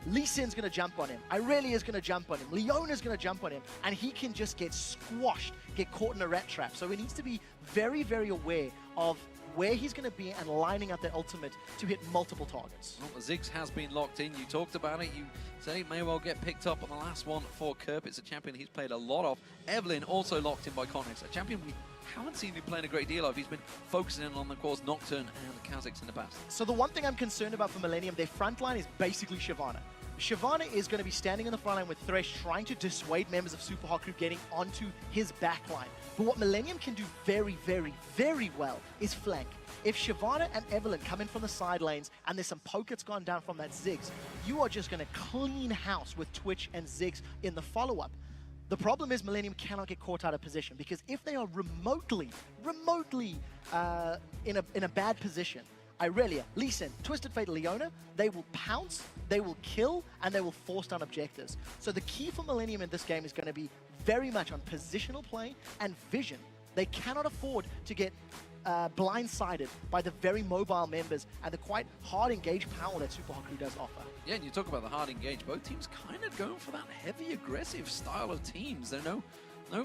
Lee Sin's going to jump on him. Irelia's going to jump on him. Leona's going to jump on him. And he can just get squashed, get caught in a rat trap. So he needs to be very, very aware of where he's going to be and lining up that ultimate to hit multiple targets. Well, Ziggs has been locked in. You talked about it. You say it may well get picked up on the last one for Kerp. It's a champion he's played a lot of. Evelyn also locked in by Connex, a champion we haven't seen him playing a great deal of. He's been focusing on, of course, Nocturne and Kha'Zix in the past. So the one thing I'm concerned about for Millennium, their front line is basically Shyvana. Shyvana is going to be standing in the front line with Thresh, trying to dissuade members of Super Hot Crew getting onto his back line. But what Millennium can do very, very, very well is flank. If Shyvana and Evelyn come in from the side lanes and there's some poke that's gone down from that Ziggs, you are just going to clean house with Twitch and Ziggs in the follow-up. The problem is Millennium cannot get caught out of position, because if they are remotely in a bad position, Irelia, Lee Sin, Twisted Fate, Leona, they will pounce, they will kill, and they will force down objectives. So the key for Millennium in this game is going to be very much on positional play and vision. They cannot afford to get blindsided by the very mobile members and the quite hard engaged power that Super Hot Crew does offer. Yeah, and you talk about the hard engage. Both teams kind of going for that heavy aggressive style of teams. They're no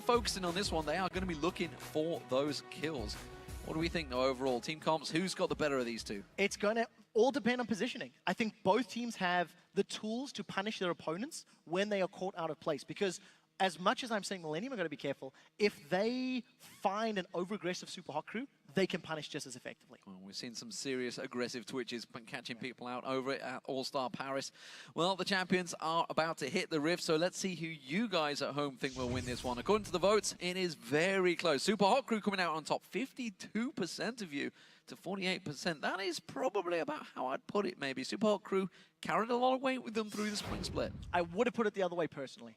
focusing on this one. They are going to be looking for those kills. What do we think, though, overall? Team comps, who's got the better of these two? It's going to all depend on positioning. I think both teams have the tools to punish their opponents when they are caught out of place, because as much as I'm saying Millennium are going to be careful, if they find an over-aggressive Super Hot Crew, they can punish just as effectively. Well, we've seen some serious aggressive twitches catching people out over it at All-Star Paris. Well, the champions are about to hit the rift, so let's see who you guys at home think will win this one. According to the votes, it is very close. Super Hot Crew coming out on top, 52% of you to 48%. That is probably about how I'd put it, maybe. Super Hot Crew carried a lot of weight with them through the spring split. I would have put it the other way personally.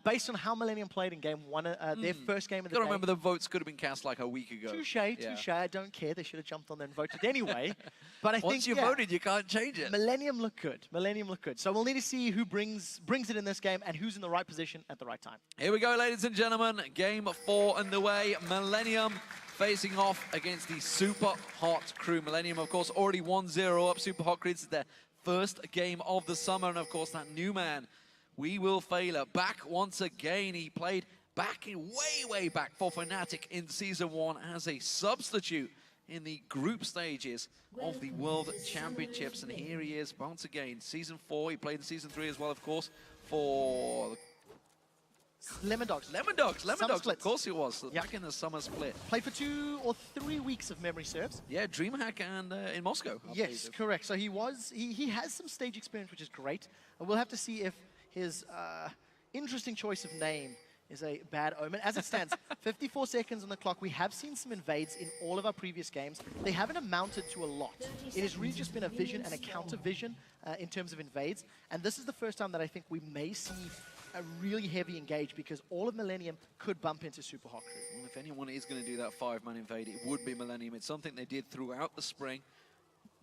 Based on how Millennium played in game one, their first game of the day. Gotta remember the votes could have been cast like a week ago. Touche. I don't care. They should have jumped on there and voted anyway. But I think once you voted, you can't change it. Millennium look good. Millennium look good. So we'll need to see who brings it in this game and who's in the right position at the right time. Here we go, ladies and gentlemen. Game 4 underway. Millennium facing off against the Super Hot Crew. Millennium, of course, already 1-0 up. Super Hot Crew. This is their first game of the summer, and of course that new man, We Will Fail back once again. He played back in way back for Fnatic in Season 1 as a substitute in the group stages of the World Championships. And here he is once again. Season 4, he played in Season 3 as well, of course, for Lemon Dogs. Lemon Dogs, of course he was. Yep. Back in the summer split. Played for 2 or 3 weeks of memory serves. Yeah, DreamHack and in Moscow. Yes, correct. So he has some stage experience, which is great. And we'll have to see if his interesting choice of name is a bad omen. As it stands, 54 seconds on the clock. We have seen some invades in all of our previous games. They haven't amounted to a lot. It has really just been a vision and a counter vision in terms of invades. And this is the first time that I think we may see a really heavy engage, because all of Millennium could bump into Super Hot Crew. Well, if anyone is going to do that 5-man invade, it would be Millennium. It's something they did throughout the spring.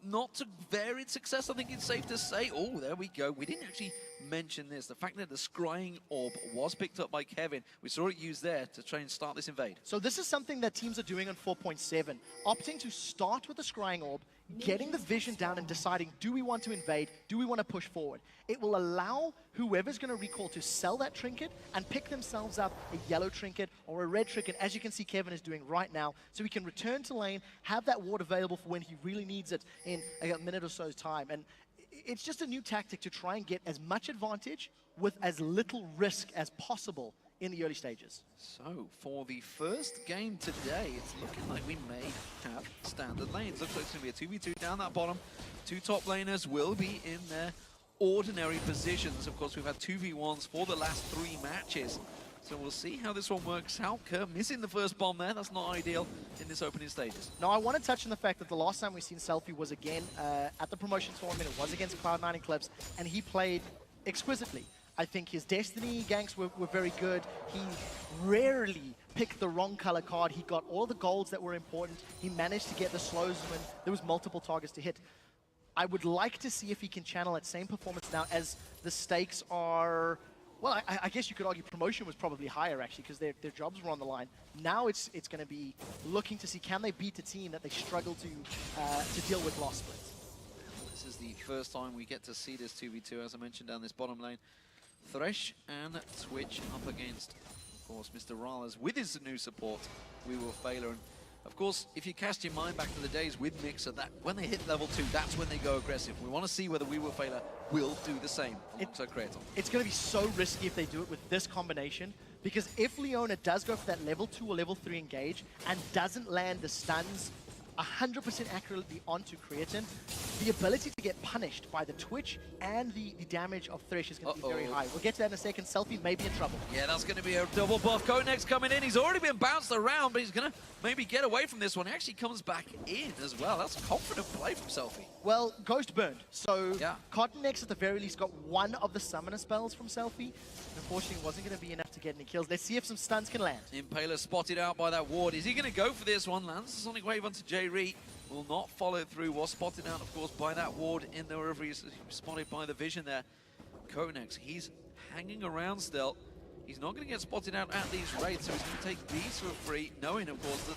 Not to varied success, I think it's safe to say. Oh, there we go. We didn't actually mention this. The fact that the Scrying Orb was picked up by Kevin. We saw it used there to try and start this invade. So this is something that teams are doing on 4.7. Opting to start with the Scrying Orb, getting the vision down and deciding, do we want to invade? Do we want to push forward? It will allow whoever's going to recall to sell that trinket and pick themselves up a yellow trinket or a red trinket, as you can see Kevin is doing right now, so he can return to lane, have that ward available for when he really needs it in a minute or so's time. And it's just a new tactic to try and get as much advantage with as little risk as possible in the early stages. So, for the first game today, it's looking like we may have standard lanes. Looks like it's going to be a 2v2 down that bottom. 2 top laners will be in their ordinary positions. Of course, we've had 2v1s for the last 3 matches. So we'll see how this one works out. Kerr missing the first bomb there. That's not ideal in this opening stages. Now, I want to touch on the fact that the last time we've seen Selfie was again at the promotion tournament. It was against Cloud9 Eclipse, and he played exquisitely. I think his Destiny ganks were very good. He rarely picked the wrong color card. He got all the golds that were important. He managed to get the slows when there was multiple targets to hit. I would like to see if he can channel that same performance now, as the stakes are... Well, I guess you could argue promotion was probably higher, actually, because their jobs were on the line. Now it's going to be looking to see, can they beat a team that they struggle to deal with loss splits. This is the first time we get to see this 2v2, as I mentioned, down this bottom lane. Thresh and Twitch up against, of course, Mr. Rales with his new support, We Will Fail. And of course, if you cast your mind back to the days with Mixer, that when they hit level 2, that's when they go aggressive. We want to see whether We Will Fail will do the same alongside Kratos. It's going to be so risky if they do it with this combination, because if Leona does go for that level 2 or level 3 engage and doesn't land the stuns 100% accurately onto Creatine, the ability to get punished by the Twitch and the damage of Thresh is going to be very high. We'll get to that in a second. Selfie may be in trouble. Yeah, that's going to be a double buff. Konex coming in. He's already been bounced around, but he's going to maybe get away from this one. He actually comes back in as well. That's a confident play from Selfie. Well, Ghost burned. So yeah. Cottonex at the very least got one of the summoner spells from Selfie. Unfortunately, it wasn't going to be enough to get any kills. Let's see if some stuns can land. Impaler spotted out by that ward. Is he going to go for this one? Lands the Sonic Wave onto J-Ree. Will not follow through. Was spotted out, of course, by that ward in there wherever he's spotted by the vision there. Konex, he's hanging around still. He's not going to get spotted out at these rates, so he's going to take these for free, knowing, of course, that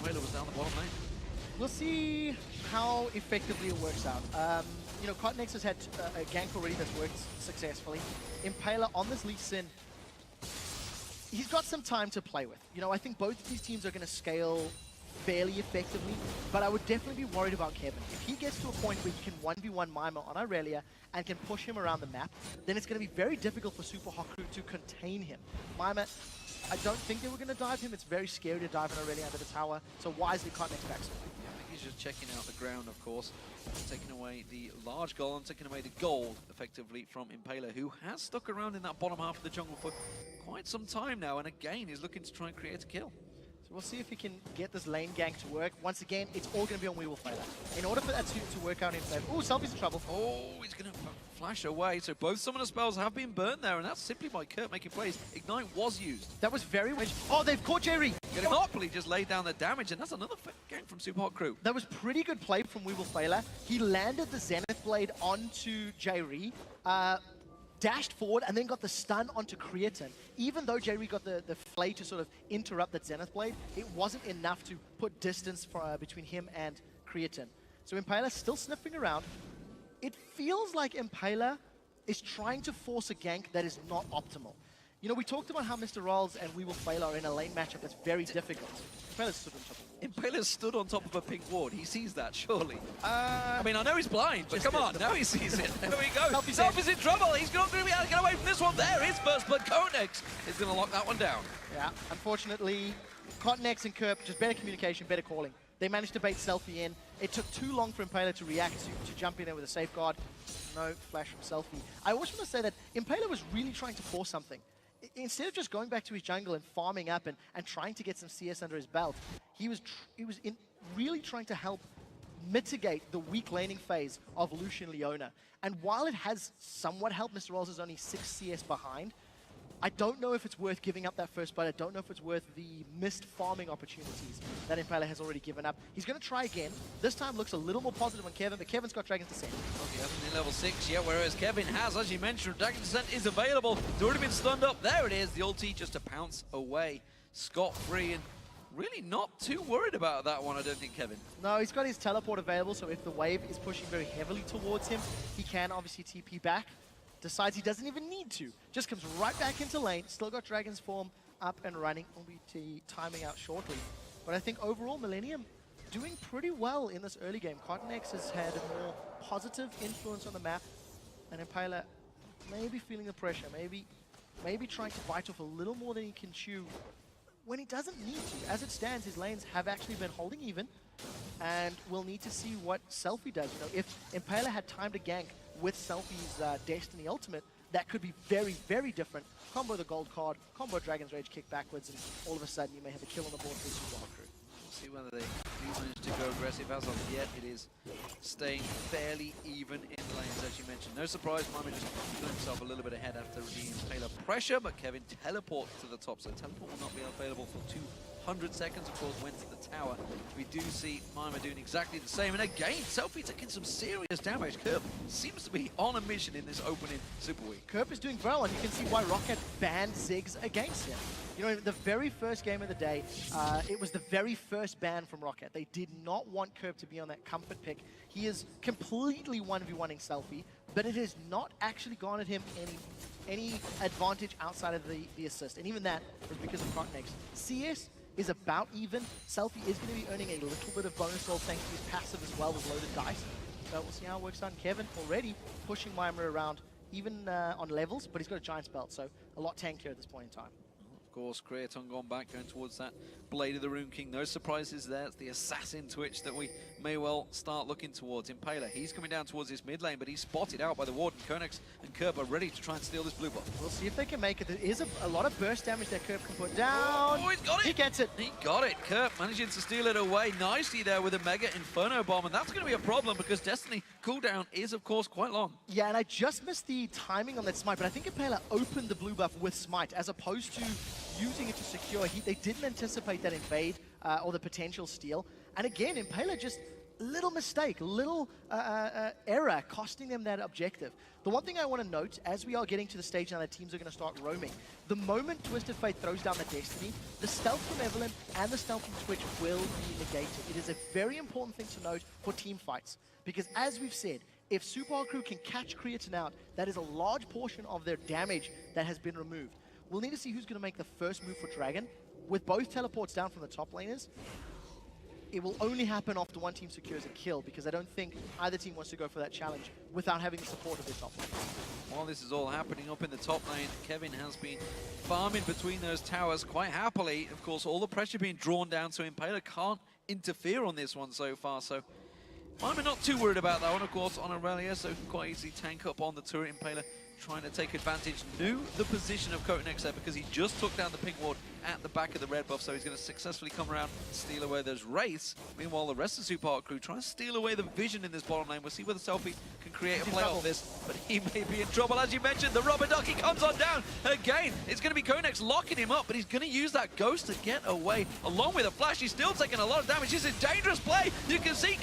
Impaler was down the bottom lane. We'll see how effectively it works out. You know, Cottonex has had a gank already that's worked successfully. Impaler on this Lee Sin, he's got some time to play with. You know, I think both of these teams are going to scale fairly effectively, but I would definitely be worried about Kevin. If he gets to a point where he can 1v1 Mima on Irelia and can push him around the map, then it's going to be very difficult for Super Hot Crew to contain him. Mima, I don't think they were going to dive him. It's very scary to dive an Irelia under the tower, so wisely Cottonex backs him. Yeah, I think he's just checking out the ground, of course. Taking away the large golem, taking away the gold, effectively, from Impaler, who has stuck around in that bottom half of the jungle for quite some time now, and again is looking to try and create a kill. So we'll see if he can get this lane gank to work. Once again, it's all going to be on We Will Fail. In order for that to work out in favor. Oh, Selfie's in trouble. Oh, he's going to flash away. So both summoner spells have been burned there, and that's simply by Kurt making plays. Ignite was used. That was very much. Oh, they've caught Jerry. Monopoly just laid down the damage, and that's another gank from Super Hot Crew. That was pretty good play from We Will Fail. He landed the Zenith Blade onto Jerry. Dashed forward and then got the stun onto Creatine. Even though J-Ree got the flay to sort of interrupt that Zenith Blade, it wasn't enough to put distance between him and Creatine. So Impaler still sniffing around. It feels like Impaler is trying to force a gank that is not optimal. You know, we talked about how Mr. Rolls and We Will Fail are in a lane matchup that's very difficult. Impaler stood on top of the ward. Impaler stood on top of a pink ward. He sees that, surely. I mean, I know he's blind, but come on, now he sees it. There we go. Selfie's in trouble. He's not going to be able to get away from this one. There is first, but Konex is going to lock that one down. Yeah, unfortunately, Cottonex and Kerp, just better communication, better calling. They managed to bait Selfie in. It took too long for Impaler to react, to jump in there with a safeguard. No flash from Selfie. I also want to say that Impaler was really trying to force something. Instead of just going back to his jungle and farming up and trying to get some CS under his belt, he was really trying to help mitigate the weak laning phase of Lucian Leona. And while it has somewhat helped, Mr. Rolls is only 6 CS behind. I don't know if it's worth giving up that first blood. I don't know if it's worth the missed farming opportunities that Impaler has already given up. He's going to try again. This time looks a little more positive on Kevin, but Kevin's got Dragon's Descent. Well, he hasn't in level 6 yet, whereas Kevin has, as you mentioned, Dragon's Descent is available. It's already been stunned up. There it is, the ulti just to pounce away. Scot-free, and really not too worried about that one, I don't think, Kevin. No, he's got his teleport available, so if the wave is pushing very heavily towards him, he can obviously TP back. Decides he doesn't even need to. Just comes right back into lane. Still got Dragon's Form up and running. Will be timing out shortly. But I think overall, Millennium doing pretty well in this early game. Cottonex has had a more positive influence on the map. And Impaler maybe feeling the pressure. Maybe trying to bite off a little more than he can chew when he doesn't need to. As it stands, his lanes have actually been holding even. And we'll need to see what Selfie does. You know, if Impaler had time to gank with Selfie's Destiny Ultimate, that could be very, very different. Combo the gold card, combo Dragon's Rage, kick backwards, and all of a sudden you may have a kill on the board for the Super Hot Crew. We'll see whether they do manage to go aggressive. As of yet, it is staying fairly even in lanes, as you mentioned. No surprise, Mami just put himself a little bit ahead after the Impaler pressure, but Kevin teleports to the top, so teleport will not be available for too 100 seconds, of course, went to the tower. We do see Mima doing exactly the same. And again, Selfie taking some serious damage. Kerp seems to be on a mission in this opening Super Week. Kerp is doing well, and you can see why Roccat banned Ziggs against him. You know, the very first game of the day, it was the very first ban from Roccat. They did not want Kerp to be on that comfort pick. He is completely 1v1ing Selfie, but it has not actually garnered him any advantage outside of the assist. And even that was because of Cotnex. CS is about even. Selfie is going to be earning a little bit of bonus roll thanks to his passive as well with loaded dice. So we'll see how it works out. Kevin already pushing Mima around, even on levels, but he's got a Giant's Belt, so a lot tankier at this point in time. Of course, Creaton gone back, going towards that Blade of the Rune King. No surprises there. It's the Assassin Twitch that we may well start looking towards. Impaler, he's coming down towards his mid lane, but he's spotted out by the Warden. Konex and Kerp are ready to try and steal this blue buff. We'll see if they can make it. There is a lot of burst damage that Kerp can put down. Oh, he's got it! He gets it! He got it. Kerp managing to steal it away nicely there with a Mega Inferno Bomb, and that's going to be a problem because Destiny cooldown is, of course, quite long. Yeah, and I just missed the timing on that Smite, but I think Impaler opened the blue buff with Smite as opposed to using it to secure. They didn't anticipate that invade or the potential steal. And again, Impaler just little mistake, little error costing them that objective. The one thing I want to note, as we are getting to the stage now that teams are going to start roaming, the moment Twisted Fate throws down the Destiny, the stealth from Evelynn and the stealth from Twitch will be negated. It is a very important thing to note for team fights, because as we've said, if Super Hard Crew can catch Creaton out, that is a large portion of their damage that has been removed. We'll need to see who's going to make the first move for Dragon. With both teleports down from the top laners, it will only happen after one team secures a kill, because I don't think either team wants to go for that challenge without having the support of their top lane. While this is all happening up in the top lane, Kevin has been farming between those towers quite happily. Of course, all the pressure being drawn down, so Impaler can't interfere on this one so far. So I'm not too worried about that one, of course, on Aurelia, so quite easily tank up on the turret. Impaler trying to take advantage, knew the position of Kotenex there because he just took down the pink ward at the back of the red buff, so he's going to successfully come around and steal away those wraiths. Meanwhile, the rest of the Super Hard Crew trying to steal away the vision in this bottom lane. We'll see whether Selfie can create a play off this, but he may be in trouble. As you mentioned, the rubber ducky comes on down. Again, it's going to be Kotenex locking him up, but he's going to use that ghost to get away. Along with a flash, he's still taking a lot of damage. This is a dangerous play. You can see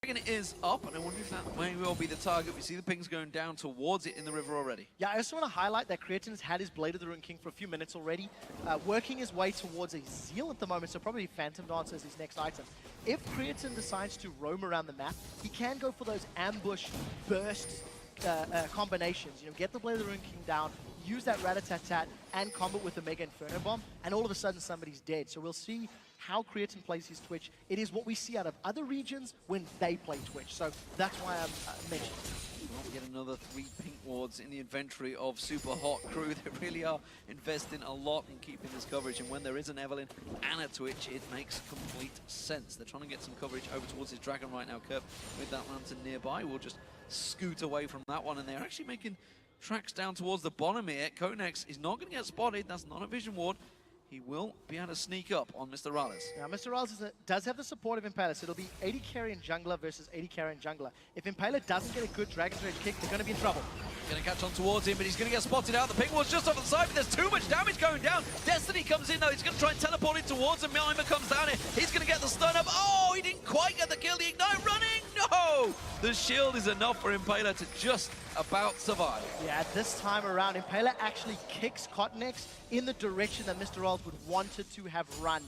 Dragon is up, and I wonder if that may well be the target. We see the pings going down towards it in the river already. Yeah, I also want to highlight that Creatin has had his Blade of the Ruined King for a few minutes already, working his way towards a Zeal at the moment, so probably Phantom Dance as his next item. If Creatin decides to roam around the map, he can go for those ambush burst combinations. You know, get the Blade of the Ruined King down, use that Rat-a-tat-tat, and combo with the Mega Inferno Bomb, and all of a sudden somebody's dead. So we'll see how Creatin plays his Twitch. It is what we see out of other regions when they play Twitch. So that's why I'm mentioning it. Well, we get another 3 pink wards in the inventory of Super Hot Crew. They really are investing a lot in keeping this coverage, and when there is an Evelyn and a Twitch, it makes complete sense. They're trying to get some coverage over towards his Dragon right now. Kerp with that lantern nearby will just scoot away from that one, and they're actually making tracks down towards the bottom here. Konex is not going to get spotted. That's not a vision ward. He will be able to sneak up on Mr. Rallis. Now, Mr. Rallis does have the support of Impaler, so it'll be 80 carry and jungler versus 80 carry and jungler. If Impaler doesn't get a good Dragon's Rage kick, they're going to be in trouble. Going to catch on towards him, but he's going to get spotted out. The ping ward's just off the side, but there's too much damage going down. Destiny comes in, though. He's going to try and teleport it towards him. Mimer comes down here. He's going to get the stun up. Oh, he didn't quite get the kill. The Ignite running. No! The shield is enough for Impaler to just about survive. Yeah, this time around, Impaler actually kicks Cottonex in the direction that Mr. Rallis would want it to have run.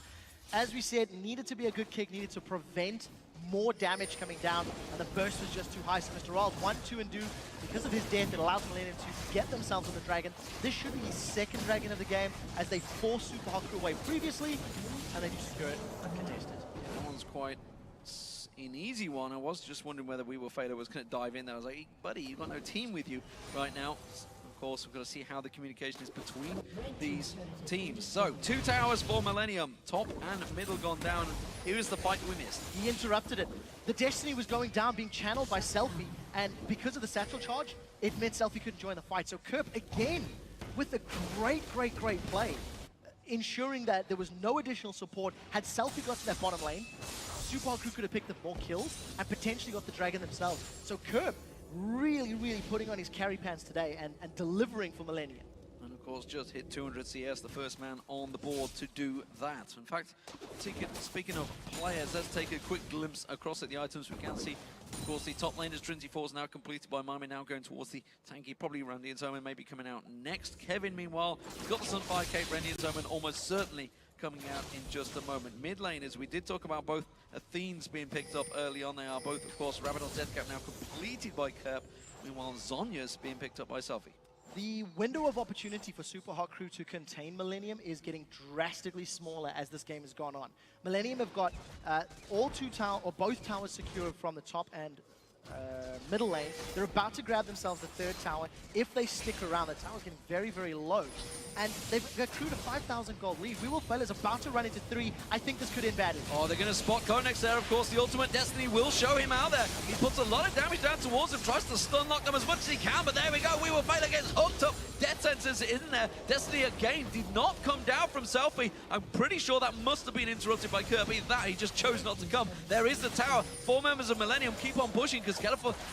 As we said, needed to be a good kick, needed to prevent more damage coming down, and the burst was just too high. So Mr. Rallis 1, 2, and do. Because of his death, it allows Millennium to get themselves on the Dragon. This should be his second Dragon of the game, as they forced Super Hot Crew away previously, and they just skirt uncontested. That one's quite an easy one. I was just wondering whether We Will Fader was going to dive in there. I was like, hey, buddy, you've got no team with you right now. Of course, we've got to see how the communication is between these teams. So, 2 towers for Millennium. Top and middle gone down. Here's the fight we missed. He interrupted it. The Destiny was going down, being channeled by Selfie, and because of the satchel charge, it meant Selfie couldn't join the fight. So Kerp, again, with a great play, ensuring that there was no additional support. Had Selfie got to that bottom lane, Super Hot Crew could have picked up more kills and potentially got the Dragon themselves. So Kerp really putting on his carry pants today and delivering for Millennium. And of course, just hit 200 CS, the first man on the board to do that. In fact, speaking of players, let's take a quick glimpse across at the items we can see. Of course, the top laner's Trinity 4 is now completed by Mimer, now going towards the tanky, probably Randy and Zoman maybe coming out next. Kevin, meanwhile, got the Sunfire Cape, Randy and Zoman almost certainly coming out in just a moment. Mid laners, we did talk about both Athenes being picked up early on. They are both, of course, Rabadon's Death Cap now completed by Kerp. Meanwhile, Zhonya's being picked up by Selfie. The window of opportunity for Super Hot Crew to contain Millennium is getting drastically smaller as this game has gone on. Millennium have got both towers secured from the top and middle lane. They're about to grab themselves the third tower. If they stick around, the tower's getting very low. And they've accrued a 5,000 gold lead. We Will Fail is about to run into 3. I think this could end badly. Oh, they're going to spot Konex there. Of course, the ultimate Destiny will show him out there. He puts a lot of damage down towards him, tries to stun lock them as much as he can, but there we go. We Will Fail gets hooked up. Death Sentence in there. Destiny again did not come down from Selfie. I'm pretty sure that must have been interrupted by Kirby. That he just chose not to come. There is the tower. 4 members of Millennium keep on pushing because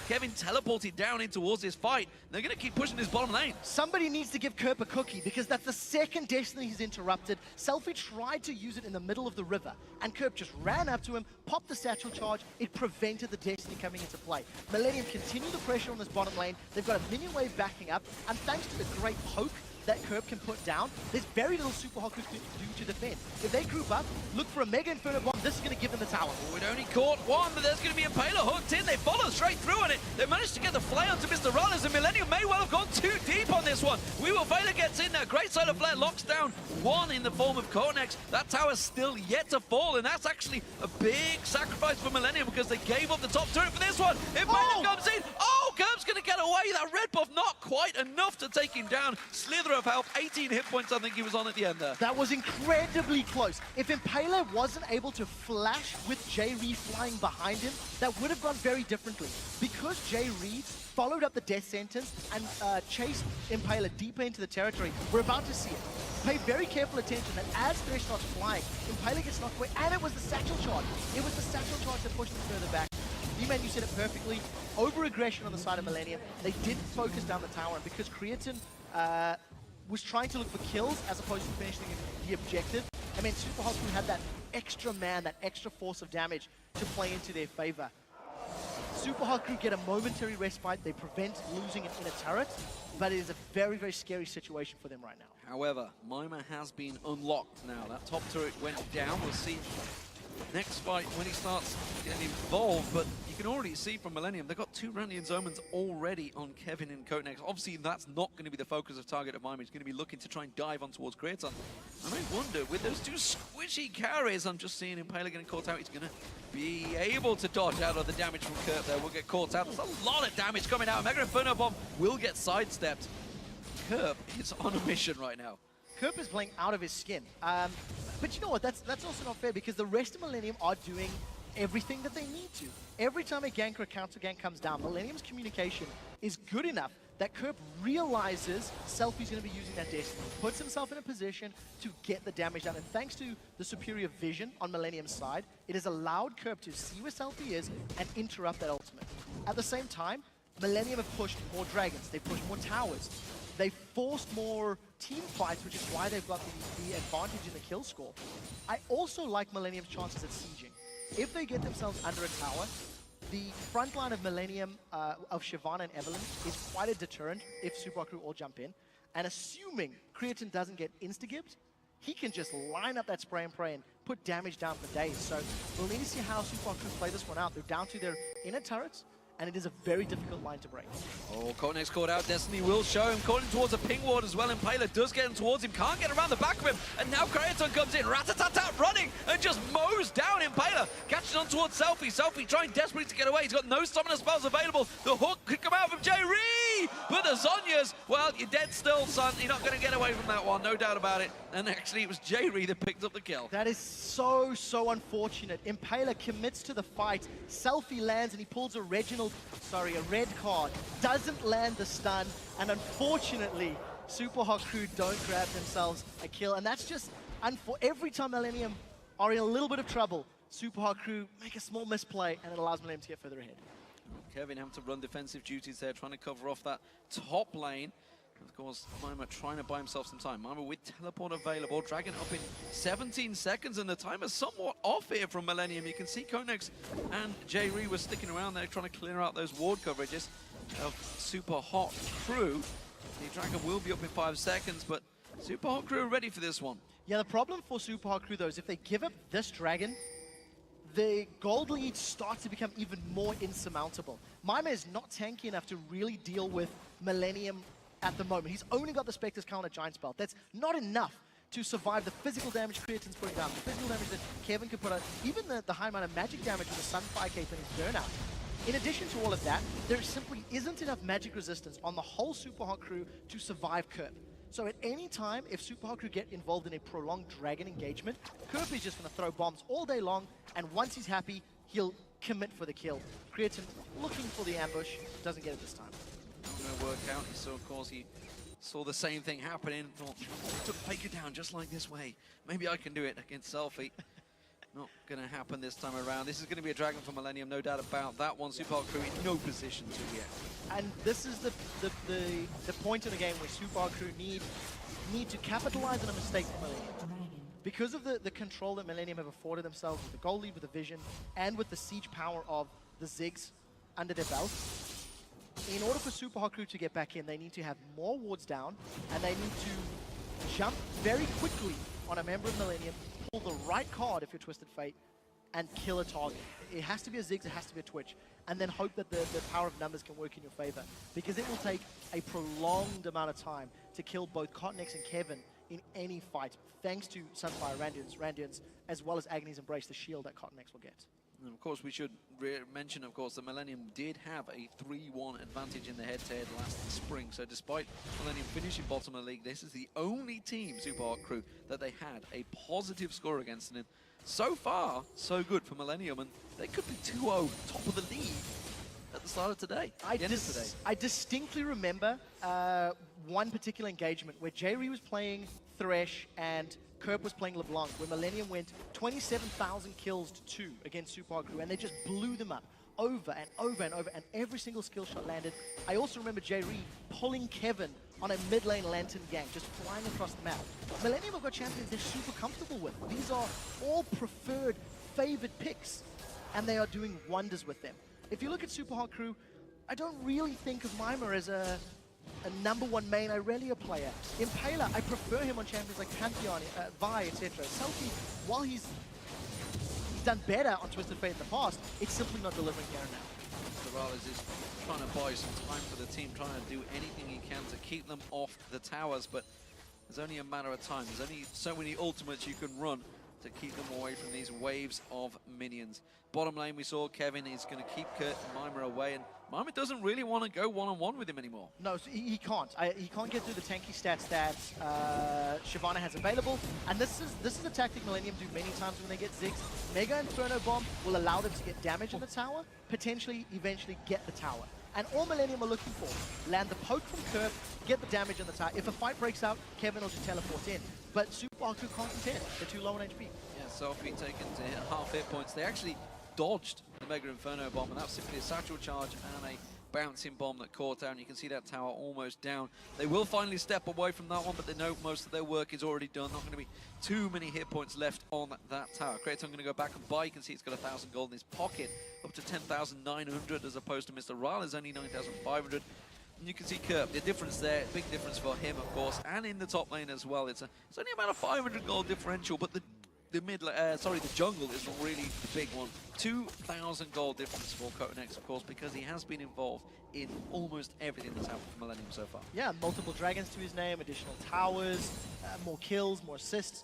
Kevin teleported down in towards this fight. They're going to keep pushing this bottom lane. Somebody needs to give Kerp a cookie because that's the second Destiny he's interrupted. Selfie tried to use it in the middle of the river and Kerp just ran up to him, popped the satchel charge. It prevented the Destiny coming into play. Millennium continue the pressure on this bottom lane. They've got a minion wave backing up, and thanks to the great poke that Kerp can put down, there's very little Super Hot Crew can do to defend. If they group up, look for a Mega Inferno Bomb, this is going to give them the tower. Oh, it only caught one, but there's going to be a Impaler hooked in. They follow straight through on it. They managed to get the flare onto Mr. Rollins, and Millennium may well have gone too deep on this one. We Will Fail gets in there. Great Solar Flare locks down one in the form of Konex. That tower's still yet to fall, and that's actually a big sacrifice for Millennium because they gave up the top turret for this one. Impaler comes in. Oh, Kerp's going to get away. That red buff not quite enough to take him down. Slither of health, 18 hit points I think he was on at the end there. That was incredibly close. If Impaler wasn't able to flash with Jay Reed flying behind him, that would have gone very differently. Because Jay Reed followed up the death sentence and chased Impaler deeper into the territory, we're about to see it. Pay very careful attention that as Thresh starts flying, Impaler gets knocked away, and it was the satchel charge. It was the satchel charge that pushed him further back. D-Man, you said it perfectly. Over-aggression on the side of Millennium. They didn't focus down the tower, and because Creatin was trying to look for kills as opposed to finishing the objective, I mean, Super Hot Crew had that extra man, that extra force of damage to play into their favor. Super Hot Crew get a momentary respite. They prevent losing in a turret, but it is a very, very scary situation for them right now. However, Mima has been unlocked now. That top turret went down. We'll see next fight when he starts getting involved, but you can already see from Millennium, they've got 2 Randian's Omens already on Kevin and Coatnex. Obviously, that's not going to be the focus of target of Mima. He's going to be looking to try and dive on towards Creaton. And I wonder, with those 2 squishy carries, I'm just seeing Impaler getting caught out. He's going to be able to dodge out of the damage from Kurt there. We'll get caught out. There's a lot of damage coming out. Mega Inferno Bomb will get sidestepped. Kerp is on a mission right now. Kerp is playing out of his skin. But you know what, that's also not fair because the rest of Millennium are doing everything that they need to. Every time a gank or a counter gank comes down, Millennium's communication is good enough that Kerp realizes Selfie's going to be using that Destiny, puts himself in a position to get the damage done. And thanks to the superior vision on Millennium's side, it has allowed Kerp to see where Selfie is and interrupt that ultimate. At the same time, Millennium have pushed more dragons, they've pushed more towers. They forced more team fights, which is why they've got the advantage in the kill score. I also like Millennium's chances at sieging. If they get themselves under a tower, the front line of Millennium, of Shyvana and Evelyn, is quite a deterrent if Super Crew all jump in. And assuming Creatine doesn't get insta-gibbed, he can just line up that spray and pray and put damage down for days. So we'll need to see how Super Crew play this one out. They're down to their inner turrets, and it is a very difficult line to break. Oh, Coatnex caught out. Destiny will show him. Calling towards a ping ward as well. Impaler does get him towards him. Can't get around the back of him. And now Creaton comes in. Rat-a-tat-tat running and just mows down Impaler. Catching on towards Selfie. Selfie trying desperately to get away. He's got no summoner spells available. The hook could come out from J-Ree. But the Zhonya's, well, you're dead still, son. You're not going to get away from that one. No doubt about it. And actually, it was J-Ree that picked up the kill. That is so, so unfortunate. Impaler commits to the fight. Selfie lands and he pulls a red card. Doesn't land the stun. And unfortunately, Super Hot Crew don't grab themselves a kill. And that's just, every time Millennium are in a little bit of trouble, Super Hot Crew make a small misplay and it allows Millennium to get further ahead. Kevin having to run defensive duties there, trying to cover off that top lane. Of course, Mima trying to buy himself some time. Mima with teleport available, Dragon up in 17 seconds, and the timer's somewhat off here from Millennium. You can see Coatnex and J-Ree were sticking around there trying to clear out those ward coverages of Super Hot Crew. The Dragon will be up in 5 seconds, but Super Hot Crew are ready for this one. Yeah, the problem for Super Hot Crew, though, is if they give up this Dragon, the gold lead starts to become even more insurmountable. Mima is not tanky enough to really deal with Millennium at the moment. He's only got the Spectre's counter Giant Spell. That's not enough to survive the physical damage Creatine's putting down, the physical damage that Kevin could put out, even the high amount of magic damage with the Sunfire Cape and his burnout. In addition to all of that, there simply isn't enough magic resistance on the whole Super Hot Crew to survive Kerp. So at any time, if Super Hot Crew get involved in a prolonged Dragon engagement, Kerp is just going to throw bombs all day long, and once he's happy, he'll commit for the kill. Creatine looking for the ambush, doesn't get it this time. Not going to work out. So, of course, he saw the same thing happening. Thought, took Faker down just like this way. Maybe I can do it against Selfie. Not going to happen this time around. This is going to be a Dragon for Millennium, no doubt about that one. Super Hot Crew in no position to react. And this is the point in the game where Super Hot Crew need to capitalize on a mistake from Millennium. Because of the control that Millennium have afforded themselves with the goal lead, with the vision, and with the siege power of the Ziggs under their belt, in order for Super Hot Crew to get back in, they need to have more wards down, and they need to jump very quickly on a member of Millennium, pull the right card if you're Twisted Fate, and kill a target. It has to be a Ziggs, it has to be a Twitch, and then hope that the power of numbers can work in your favor. Because it will take a prolonged amount of time to kill both Coatnex and Kevin in any fight, thanks to Sunfire Randians, as well as Agony's Embrace, the shield that Coatnex will get. And of course, we should mention, of course, that Millennium did have a 3-1 advantage in the head-to-head last spring. So despite Millennium finishing bottom of the league, this is the only team, Super Hot Crew, that they had a positive score against. And so far, so good for Millennium. And they could be 2-0 top of the league at the start of today. I distinctly remember one particular engagement where J-Ree was playing Thresh and Kerp was playing LeBlanc, where Millennium went 27,000 kills to 2 against Super Hot Crew, and they just blew them up over and over and over, and every single skill shot landed. I also remember J-Ree pulling Kevin on a mid lane lantern gank, just flying across the map. Millennium have got champions they're super comfortable with. These are all preferred, favored picks, and they are doing wonders with them. If you look at Super Hot Crew, I don't really think of Mima as a #1 main Irelia player. Impaler, I prefer him on champions like Pantheon, Vi, etc. Selfie, while he's done better on Twisted Fate in the past, it's simply not delivering here and now. Morales is trying to buy some time for the team, trying to do anything he can to keep them off the towers, but there's only a matter of time. There's only so many ultimates you can run to keep them away from these waves of minions. Bottom lane, we saw Kevin is going to keep Kurt and Mima away, and Mima doesn't really want to go one-on-one with him anymore. No, so he can't. He can't get through the tanky stats that Shyvana has available, and this is a tactic Millennium do many times when they get Ziggs. Mega Inferno Bomb will allow them to get damage in the tower, potentially, eventually get the tower. And all Millennium are looking for, land the poke from Kerp, get the damage in the tower. If a fight breaks out, Kevin will just teleport in. But Super Haku can't contend. They're too low on HP. Yeah, Selfie taken to hit half hit points. They actually dodged the Mega Inferno Bomb, and that was simply a satchel charge and a bouncing bomb that caught down. You can see that tower almost down. They will finally step away from that one, but they know most of their work is already done. Not going to be too many hit points left on that tower. Kraton going to go back and buy. You can see it's got 1,000 gold in his pocket, up to 10,900 as opposed to Mr. Rale's only 9,500. And you can see Kerp, the difference there, big difference for him, of course, and in the top lane as well. It's only about a 500 gold differential, but the jungle is really the big one. 2,000 gold difference for Kotenex, of course, because he has been involved in almost everything that's happened for Millennium so far. Yeah, multiple dragons to his name, additional towers, more kills, more assists.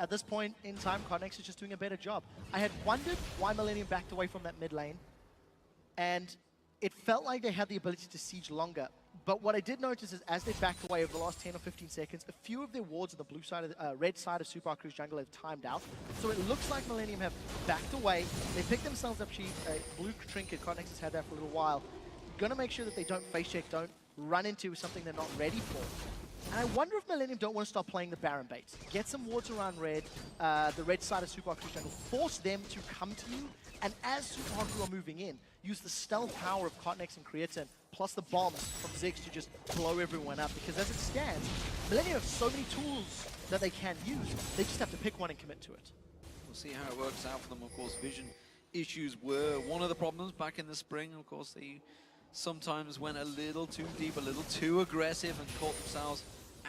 At this point in time, Kotenex is just doing a better job. I had wondered why Millennium backed away from that mid lane, and it felt like they had the ability to siege longer. But what I did notice is as they backed away over the last 10 or 15 seconds, a few of their wards on the blue side of the, red side of Super Crew's jungle have timed out. So it looks like Millennium have backed away. They picked themselves up cheap. Blue trinket, Kotenex has had that for a little while. Gonna make sure that they don't face check, don't run into something they're not ready for. And I wonder if Millennium don't want to stop playing the Baron bait. Get some wards around red, the red side of Super Crew's jungle. Force them to come to you. And as Super Crew are moving in, use the stealth power of Kotenex and Creatine, plus the bombs from Ziggs to just blow everyone up. Because as it stands, Millennium have so many tools that they can use. They just have to pick one and commit to it. We'll see how it works out for them. Of course, vision issues were one of the problems back in the spring. Of course, they sometimes went a little too deep, a little too aggressive, and caught themselves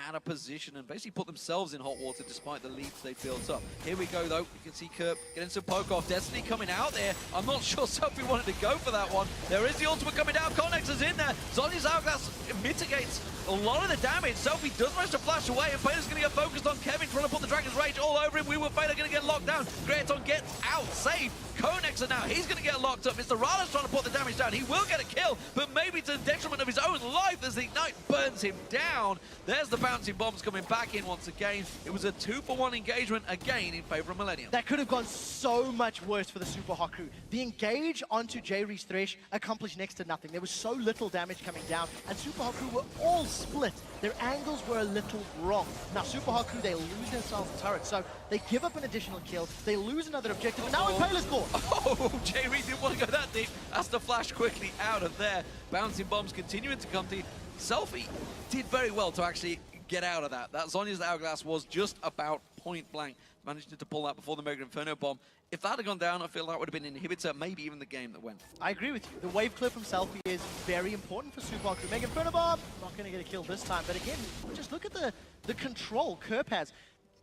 out of position and basically put themselves in hot water despite the leads they built up. Here we go though, you can see Kerp getting some poke off. Destiny coming out there. I'm not sure Sophie wanted to go for that one. There is the ultimate coming down. Kotenex is in there. Zhonya's Hourglass mitigates a lot of the damage. Sophie does manage to flash away, and Fader's going to get focused on Kevin, trying to put the Dragon's Rage all over him. We were Fader going to get locked down. Graton gets out safe. Kotenex are now, he's going to get locked up. Mr. Rale's trying to put the damage down. He will get a kill, but maybe to the detriment of his own life as the Ignite burns him down. There's the bouncing bombs coming back in once again. It was a 2-for-1 engagement again in favor of Millennium. That could have gone so much worse for the Super Hot Crew. The engage onto J-Re's Thresh accomplished next to nothing. There was so little damage coming down, and Super Hot Crew were all split. Their angles were a little wrong. Now, Super Hot Crew, they lose themselves a turret, so they give up an additional kill, they lose another objective, and now Impaler's gone. Oh, J-Reed didn't want to go that deep. Has to flash quickly out of there. Bouncing bombs continuing to come to. Selfie did very well to actually get out of that. That Zhonya's Hourglass was just about point blank. Managed to pull that before the Mega Inferno Bomb. If that had gone down, I feel that would have been an inhibitor, maybe even the game that went. I agree with you. The wave clip from Selfie is very important for Super Hot Crew. Mega Inferno Bomb, not going to get a kill this time, but again, just look at the control Kerp has.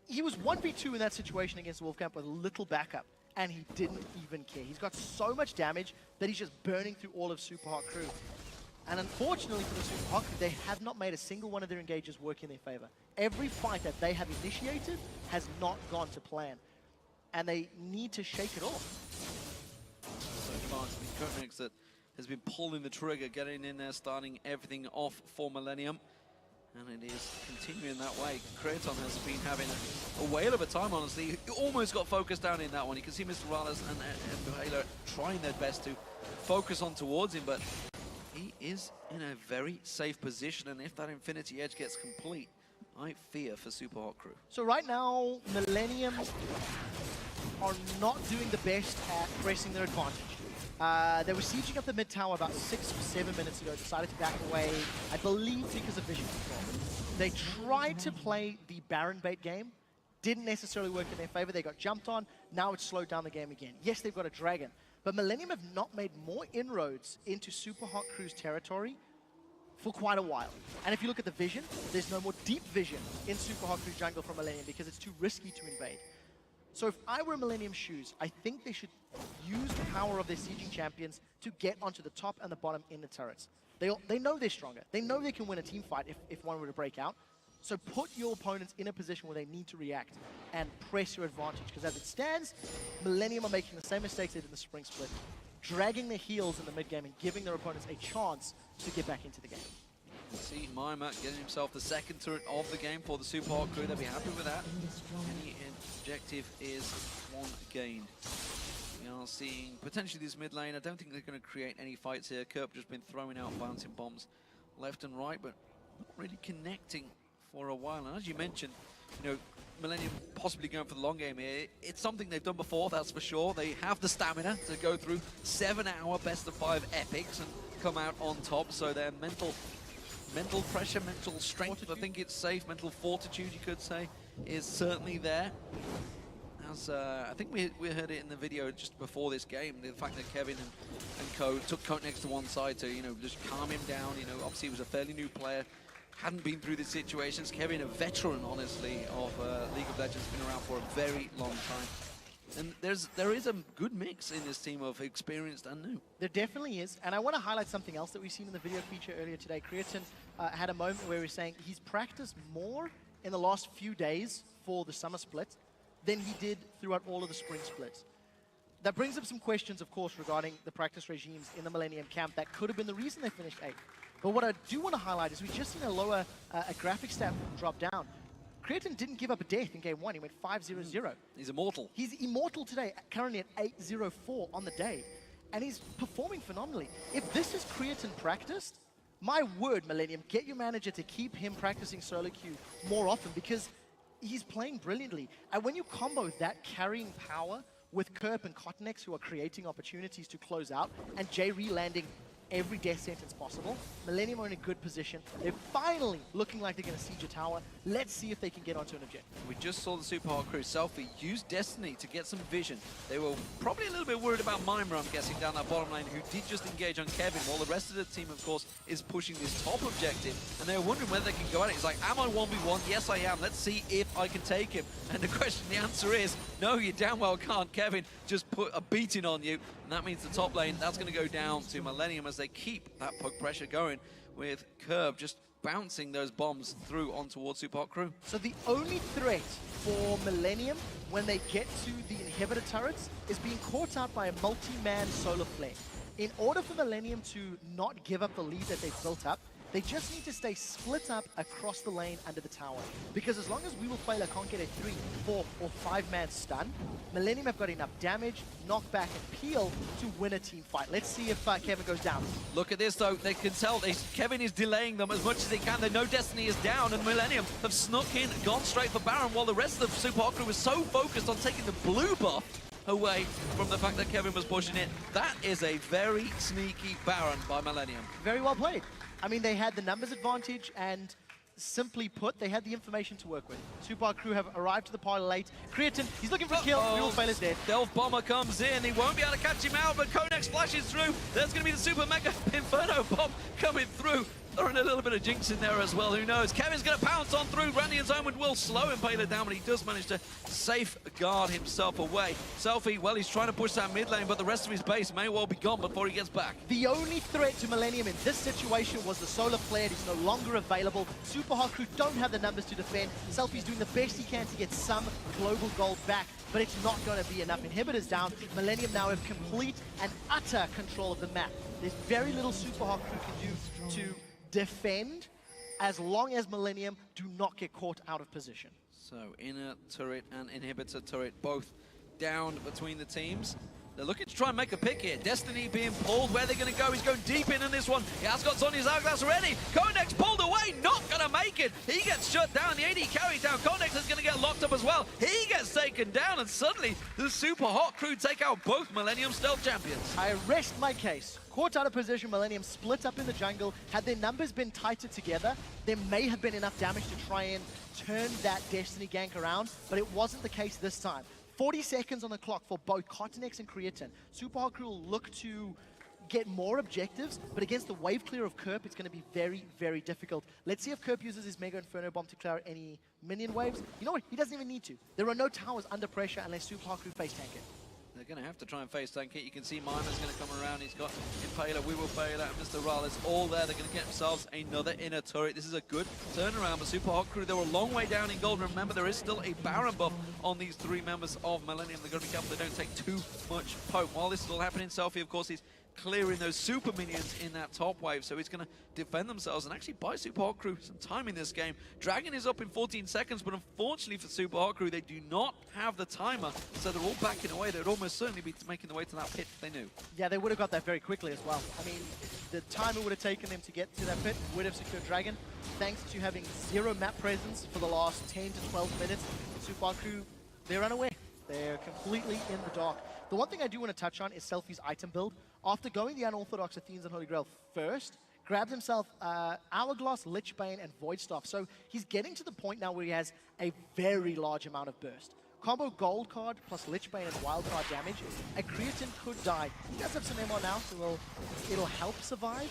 He was 1v2 in that situation against Wolfcamp with little backup, and he didn't even care. He's got so much damage that he's just burning through all of Super Hot Crew. And unfortunately for the Super Hot Crew, they have not made a single one of their engages work in their favor. Every fight that they have initiated has not gone to plan, and they need to shake it off. So far, it's been Kotenex that has been pulling the trigger, getting in there, starting everything off for Millennium. And it is continuing that way. Kraton has been having a whale of a time, honestly. He almost got focused down in that one. You can see Mr. Rales and Halo trying their best to focus on towards him, but he is in a very safe position. And if that Infinity Edge gets complete, I fear for Super Hot Crew. So right now, Millennium are not doing the best at pressing their advantage. They were sieging up the mid tower about 6 or 7 minutes ago, decided to back away, I believe because of vision control. They tried to play the Baron bait game, didn't necessarily work in their favor. They got jumped on, now it's slowed down the game again. Yes, they've got a dragon, but Millennium have not made more inroads into Super Hot Crew's territory for quite a while. And if you look at the vision, there's no more deep vision in Super Hot Crew's jungle from Millennium because it's too risky to invade. So if I were Millennium's shoes, I think they should use the power of their sieging champions to get onto the top and the bottom in the turrets. They know they're stronger. They know they can win a team fight if one were to break out. So put your opponents in a position where they need to react and press your advantage. Because as it stands, Millennium are making the same mistakes they did in the Spring Split, dragging their heels in the mid game and giving their opponents a chance to get back into the game. See Mima getting himself the second turret of the game for the Super Hot Crew. They'll be happy with that. Any objective is one gained. We are seeing potentially this mid lane. I don't think they're going to create any fights here. Kerp just been throwing out bouncing bombs left and right, but not really connecting for a while. And as you mentioned, you know, Millennium possibly going for the long game here. It's something they've done before, that's for sure. They have the stamina to go through 7-hour best of 5 epics and come out on top. So their mental pressure, mental strength, fortitude. I think it's safe, mental fortitude, you could say, is certainly there. As I think we heard it in the video just before this game, the fact that Kevin and co took Conex to one side to, you know, just calm him down. You know, obviously he was a fairly new player, hadn't been through these situations. Kevin, a veteran, honestly, of League of Legends, been around for a very long time. And there is a good mix in this team of experienced and new. There definitely is, and I want to highlight something else that we've seen in the video feature earlier today. Creatine had a moment where he was saying he's practiced more in the last few days for the summer split than he did throughout all of the spring splits. That brings up some questions, of course, regarding the practice regimes in the Millennium camp. That could have been the reason they finished 8th. But what I do want to highlight is we've just seen a lower a graphic stat drop down. Creatine didn't give up a death in game 1. He went 5-0-0. He's immortal. He's immortal today, currently at 8-0-4 on the day. And he's performing phenomenally. If this is Creatine practiced, my word, Millennium, get your manager to keep him practicing solo queue more often because he's playing brilliantly. And when you combo that carrying power with Kerp and Cottonex, who are creating opportunities to close out, and J-Re landing every death sentence possible, Millennium are in a good position. They're finally looking like they're going to siege a tower. Let's see if they can get onto an objective. We just saw the Super Hot Crew Selfie use Destiny to get some vision. They were probably a little bit worried about Mima, I'm guessing, down that bottom lane, who did just engage on Kevin, while the rest of the team, of course, is pushing this top objective. And they were wondering whether they can go at it. It's like, am I 1v1? Yes, I am. Let's see if I can take him. And the answer is, no, you damn well can't. Kevin just put a beating on you. And that means the top lane, that's going to go down to Millennium as they keep that poke pressure going with Curb just bouncing those bombs through on towards Super Hot Crew. So the only threat for Millennium when they get to the inhibitor turrets is being caught out by a multi-man solar flare. In order for Millennium to not give up the lead that they've built up, they just need to stay split up across the lane under the tower. Because as long as We Will Fail can't get a 3, 4, or 5-man stun, Millennium have got enough damage, knockback, and peel to win a team fight. Let's see if Kevin goes down. Look at this, though. They can tell Kevin is delaying them as much as they can. They know Destiny is down, and Millennium have snuck in, gone straight for Baron, while the rest of the Super Hot Crew was so focused on taking the blue buff away from the fact that Kevin was pushing it. That is a very sneaky Baron by Millennium. Very well played. I mean, they had the numbers advantage, and simply put, they had the information to work with. Super Hot Crew have arrived to the party late. Creatine, he's looking for a kill. We Will Fail is dead. Delph Bomber comes in. He won't be able to catch him out, but Conex flashes through. There's going to be the Super Mega Inferno Bomb coming through. Throwing a little bit of jinx in there as well, who knows? Kevin's going to pounce on through. Randy and Zoman will slow Impaler down, but he does manage to safeguard himself away. Selfie, well, he's trying to push that mid lane, but the rest of his base may well be gone before he gets back. The only threat to Millennium in this situation was the solar flare. He's no longer available. Super Hot Crew don't have the numbers to defend. Selfie's doing the best he can to get some global gold back, but it's not going to be enough. Inhibitors down. Millennium now have complete and utter control of the map. There's very little Super Hot Crew can do to defend as long as Millennium do not get caught out of position. So inner turret and inhibitor turret both down between the teams. They're looking to try and make a pick here. Destiny being pulled. Where they're going to go? He's going deep in this one. He has got Sonya's Hourglass ready. Conex pulled away. Not going to make it. He gets shut down. The AD carries down. Conex is going to get locked up as well. He gets taken down. And suddenly, the Super Hot Crew take out both Millennium Stealth champions. I rest my case. Caught out of position, Millennium split up in the jungle. Had their numbers been tighter together, there may have been enough damage to try and turn that Destiny gank around, but it wasn't the case this time. 40 seconds on the clock for both Cottonex and Creatine. Super Hot Crew will look to get more objectives, but against the wave clear of Kerp, it's going to be very, very difficult. Let's see if Kerp uses his Mega Inferno Bomb to clear out any minion waves. You know what? He doesn't even need to. There are no towers under pressure unless Super Hot Crew face tank it. They're going to have to try and face tank it. You can see Mimer's going to come around. He's got Impaler, We Will Fail Out, Mr. Raleigh. All there. They're going to get themselves another inner turret. This is a good turnaround for Super Hot Crew. They were a long way down in gold. Remember, there is still a Baron buff on these three members of Millennium. They've got to be careful they don't take too much poke. While this is all happening, Selfie, of course, is clearing those super minions in that top wave, so he's going to defend themselves and actually buy Super Hot Crew some time in this game. Dragon is up in 14 seconds, but unfortunately for Super Hot Crew, they do not have the timer, so they're all backing away. They would almost certainly be making their way to that pit if they knew. Yeah, they would have got that very quickly as well. I mean, the timer would have taken them to get to that pit, would have secured Dragon. Thanks to having zero map presence for the last 10 to 12 minutes, Super Hot Crew, they're unaware. They're completely in the dark. The one thing I do want to touch on is Selfie's item build. After going the Unorthodox Athenes and Holy Grail first, grabbed himself Hourglass, Lichbane, and Void Staff. So he's getting to the point now where he has a very large amount of burst. Combo Gold Card plus Lichbane and Wild Card damage. A Creatine could die. He does have some MR now, so it'll help survive.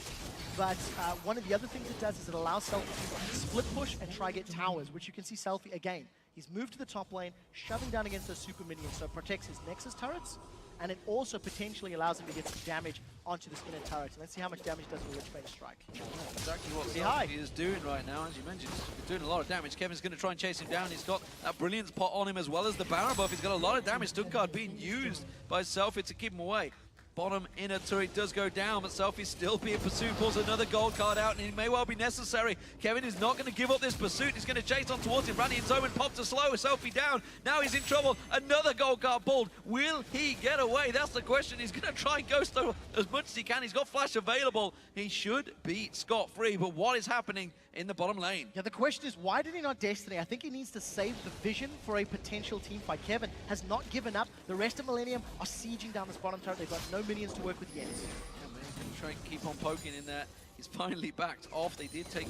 But one of the other things it does is it allows Selfie to split push and try get towers, which you can see Selfie again. He's moved to the top lane, shoving down against those super minions, so it protects his Nexus turrets, and it also potentially allows him to get some damage onto this inner turret. Let's see how much damage does the Lichbane strike. Exactly what Selfie is doing right now. As you mentioned, he's doing a lot of damage. Kevin's going to try and chase him down. He's got that Brilliance pot on him as well as the Baron buff. He's got a lot of damage. Stuttgart being used by Selfie to keep him away. Bottom inner turret does go down, but Selfie's still being pursued. Pulls another gold card out, and it may well be necessary. Kevin is not going to give up this pursuit. He's going to chase on towards him. Randy and Zoman pop to slow. Selfie down. Now he's in trouble. Another gold card pulled. Will he get away? That's the question. He's going to try and ghost as much as he can. He's got flash available. He should be scot-free, but what is happening in the bottom lane? Yeah, the question is, why did he not Destiny? I think he needs to save the vision for a potential team fight. Kevin has not given up. The rest of Millennium are sieging down this bottom turret. They've got no minions to work with yet. Yeah, man, he's going to try and keep on poking in there. He's finally backed off. They did take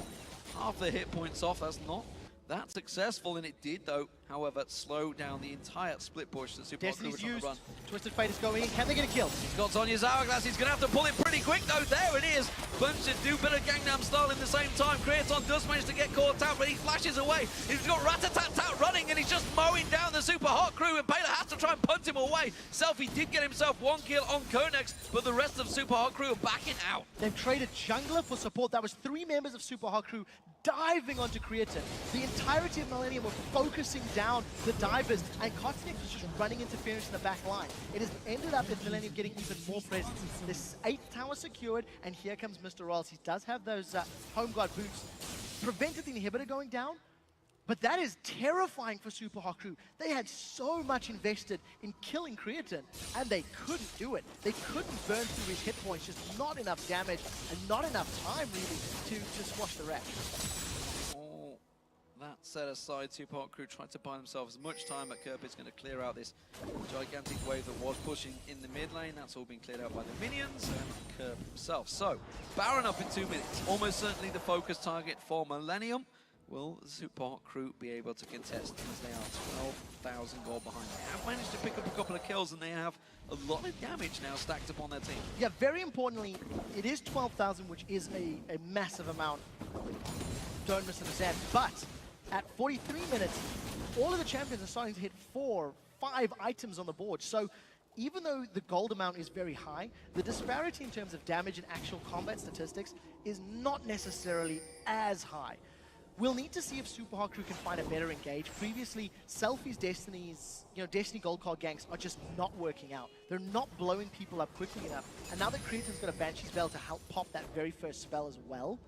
half the hit points off. That's not that successful, and it did, though, however, slow down the entire split push that Super Hot Crew were trying to run. Twisted Fate is going in. Can they get a kill? He's got Sonya's Hourglass. He's going to have to pull it pretty quick, though. There it is. Bunch to do a bit of Gangnam Style in the same time. Creaton does manage to get caught out, but he flashes away. He's got Rat-a-tat-tat running, and he's just mowing down the Super Hot Crew, and Paler has to try and punt him away. Selfie did get himself one kill on Konex, but the rest of Super Hot Crew are backing out. They've traded jungler for support. That was 3 members of Super Hot Crew diving onto Creatine. The entirety of Millennium were focusing down the divers, and Cottonex was just running interference in the back line. It has ended up with Millennium getting even more presence. This 8th tower secured, and here comes Mr. Rolls. He does have those home guard boots. Prevented the inhibitor going down, but that is terrifying for Super Hot Crew. They had so much invested in killing Creatine, and they couldn't do it. They couldn't burn through his hit points, just not enough damage, and not enough time, really, to squash the rat. All that set aside, Super Hot Crew tried to buy themselves as much time, but Kerp is going to clear out this gigantic wave that was pushing in the mid lane. That's all been cleared out by the minions and Kerp himself. So, Baron up in 2 minutes. Almost certainly the focus target for Millennium. Will the Super Hot Crew be able to contest as they are 12,000 gold behind? They have managed to pick up a couple of kills, and they have a lot of damage now stacked up on their team. Yeah, very importantly, it is 12,000, which is a massive amount. Don't misunderstand. But at 43 minutes, all of the champions are starting to hit 4, 5 items on the board. So even though the gold amount is very high, the disparity in terms of damage and actual combat statistics is not necessarily as high. We'll need to see if Super Hot Crew can find a better engage. Previously, Selfie's Destiny gold card ganks are just not working out. They're not blowing people up quickly enough. And now that Creatine's got a Banshee's Veil to help pop that very first spell as well,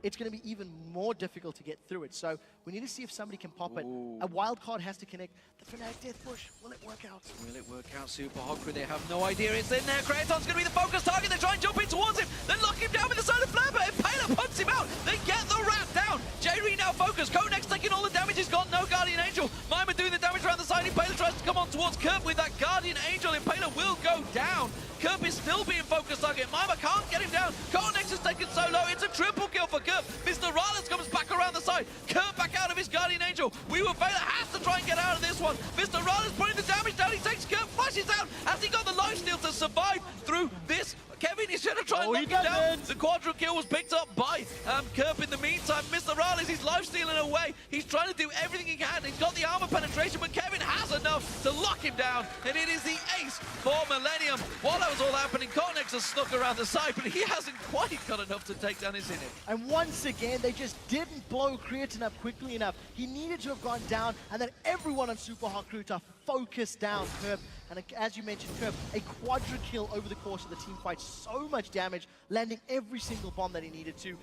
it's going to be even more difficult to get through it. So we need to see if somebody can pop it. A wild card has to connect. The Fnatic Death Push, will it work out? Will it work out? Super Hot Crew, they have no idea it's in there. Creaton's going to be the focus target. They try and jump in towards him. Then lock him down with the Solar Flare, but Impaler punts him out. They get the rat down. J-Re now focused. Konex taking all the damage. He's got no Guardian Angel. Mima doing the damage around the side. Impaler tries to come on towards Kerp with that Guardian Angel. Impaler will go down. Kerp is still being focused target. Mima can't get him down. Cornex is taken solo. It's a triple kill for Kerp. Mr. Rallis comes back around the side. Kerp back out of his Guardian Angel. We will fail. Has to try and get out of this one. Mr. Rallis putting the damage down. He takes Kerp, flashes out. Has he got the lifesteal to survive through this? Kevin is going to try and knock him down. The quadra kill was picked up by Kerp in the meantime. Mr. Rallis, he's life-stealing away. He's trying to do everything he can. He's got the armor penetration, but Kevin has enough to lock him down. And it is the ace for Millennium. While that was all happening, Cornex has snuck around the side, but he hasn't quite got enough to take down his init. And once again, they just didn't blow Creatine up quickly enough. He needed to have gone down, and then everyone on Super Hot Crew to focus down Kerp. And as you mentioned, Kerp, a quadra kill over the course of the team fight. So much damage, landing every single bomb that he needed to.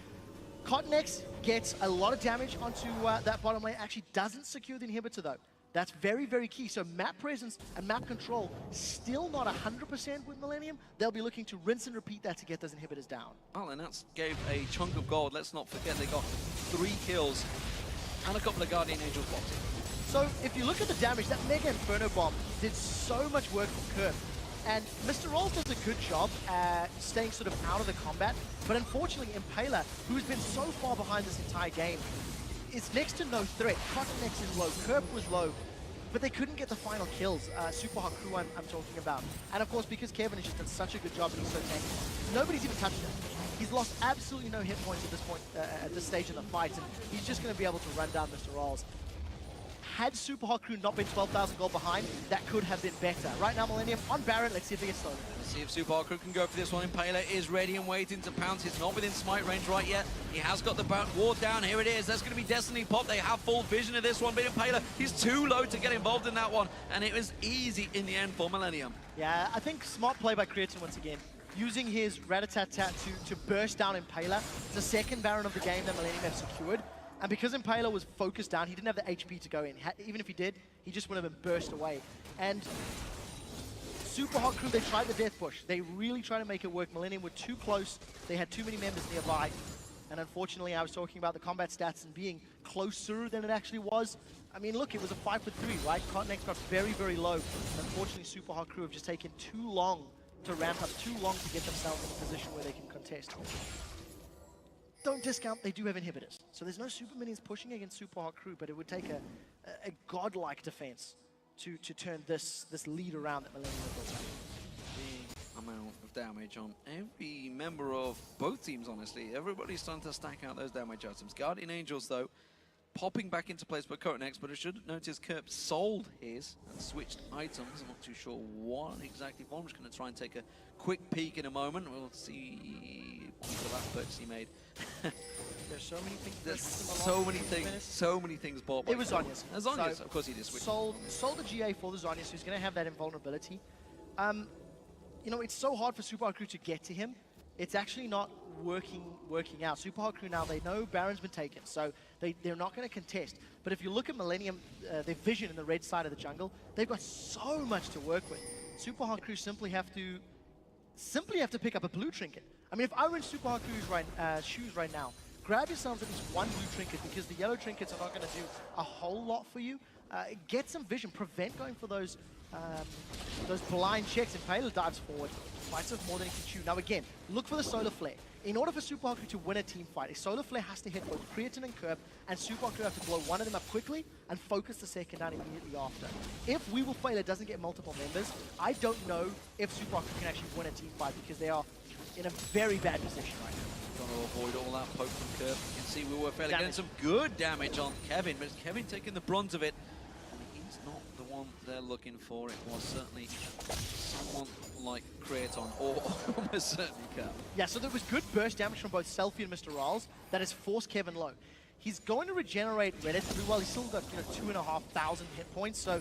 Cottonex gets a lot of damage onto that bottom lane. Actually doesn't secure the inhibitor though. That's very, very key. So map presence and map control still not 100% with Millennium. They'll be looking to rinse and repeat that to get those inhibitors down. Well, and that gave a chunk of gold. Let's not forget they got 3 kills and a couple of Guardian Angels boxing. So if you look at the damage, that Mega Inferno Bomb did so much work for Kerp. And Mr. Rolls does a good job at staying sort of out of the combat. But unfortunately, Impaler, who's been so far behind this entire game, is next to no threat. Cottonex is low, Kerp was low, but they couldn't get the final kills. Super Hot Crew I'm talking about. And of course, because Kevin has just done such a good job and he's so tanky, nobody's even touched him. He's lost absolutely no hit points at this point, at this stage in the fight, and he's just going to be able to run down Mr. Rolls. Had Super Hot Crew not been 12,000 gold behind, that could have been better. Right now, Millennium on Baron. Let's see if they get stolen. Let's see if Super Hot Crew can go for this one. Impaler is ready and waiting to pounce. He's not within smite range right yet. He has got the ward down. Here it is. That's going to be Destiny Pop. They have full vision of this one, but Impaler, he's too low to get involved in that one, and it was easy in the end for Millennium. Yeah, I think smart play by Creatine once again. Using his Rat-a-tat-tat to burst down Impaler. It's the second Baron of the game that Millennium have secured. And because Impaler was focused down, he didn't have the HP to go in. Even if he did, he just would have been burst away. And Super Hot Crew, they tried the death push. They really tried to make it work. Millennium were too close. They had too many members nearby. And unfortunately, I was talking about the combat stats and being closer than it actually was. I mean, look, it was a 5 for 3, right? Cottonex got very, very low. Unfortunately, Super Hot Crew have just taken too long to ramp up, too long to get themselves in a position where they can contest. Don't discount, they do have inhibitors. So there's no super minions pushing against Super Hot Crew, but it would take a godlike defense to turn this lead around that Millennium have built up. Big amount of damage on every member of both teams, honestly. Everybody's starting to stack out those damage items. Guardian Angels, though, popping back into place by Cottonex, but I should notice Kerp sold his and switched items. I'm not too sure what exactly for. I'm just going to try and take a quick peek in a moment. We'll see what the last purchase he made. There's so many things. There's so many things bought by it was Zhonya's. Zhonya's, so of course he did switch. Sold the GA for the Zhonya's, who's going to have that invulnerability. You know, it's so hard for Super Hot Crew to get to him. It's actually not working out. Super Hot Crew now, they know Baron's been taken, so they're not going to contest. But if you look at Millennium, their vision in the red side of the jungle, they've got so much to work with. Super Hot Crew simply have to pick up a blue trinket. I mean, if I were in Super Hot Crew's shoes right now, grab yourselves at least one blue trinket, because the yellow trinkets are not going to do a whole lot for you. Get some vision, prevent going for those blind checks. Impaler dives forward, fights off more than he can chew. Now again, look for the solar flare. In order for Super Hot Crew to win a team fight, a solar flare has to hit both Creatine and Kerp, and Super Hot Crew have to blow one of them up quickly and focus the second down immediately after. If We Will Fail It doesn't get multiple members, I don't know if Super Hot Crew can actually win a team fight, because they are in a very bad position right now. Trying to avoid all that poke from Kerp. You can see We Will Fail It getting some good damage on Kevin, but Kevin taking the brunt of it. He's not the one they're looking for. It was certainly someone like Creatine, or almost certainly Kerp. Yeah, so there was good burst damage from both Selfie and Mr. Riles that has forced Kevin low. He's going to regenerate relatively well. He's still got 2,500 hit points, so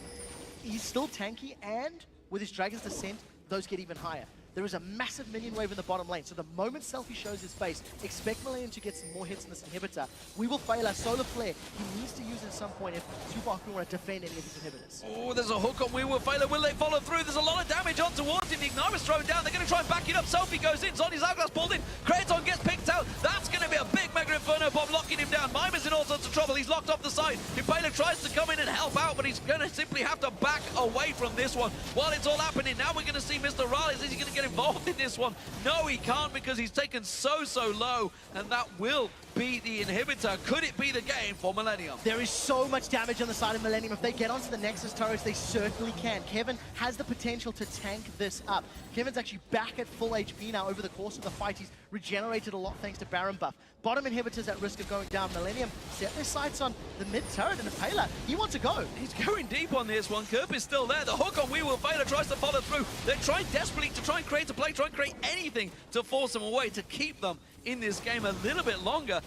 he's still tanky, and with his Dragon's Descent, those get even higher. There is a massive minion wave in the bottom lane, so the moment Selfie shows his face, expect Millennium to get some more hits in this inhibitor. We Will Fail our Solar Flare. He needs to use it at some point if Super Hot Crew want to defend any of his inhibitors. Oh, there's a hook on We Will Fail It. Will they follow through? There's a lot of damage on towards him. The Ignite is thrown down. They're going to try and back it up. Selfie goes in. Zhonya's Hourglass pulled in. Creatine gets picked get out. That's going to be a big Mega Inferno bomb locking him down. Mimer's in all sorts of trouble. He's locked off the side. Impala tries to come in and help out, but he's going to simply have to back away from this one. While it's all happening, now we're going to see Mr. Raleigh. Is he going to get involved in this one? No, he can't, because he's taken so low, and that will be the inhibitor. Could it be the game for Millennium? There is so much damage on the side of Millennium. If they get onto the Nexus turrets, they certainly can. Kevin has the potential to tank this up. Kevin's actually back at full HP now. Over the course of the fight, he's regenerated a lot thanks to Baron buff. Bottom inhibitors at risk of going down. Millennium set their sights on the mid turret, and Impala, he wants to go. He's going deep on this one. Kerp is still there. The hook on We Will Failure tries to follow through. They're trying desperately to try and create a play, try and create anything to force them away, to keep them in this game a little bit longer.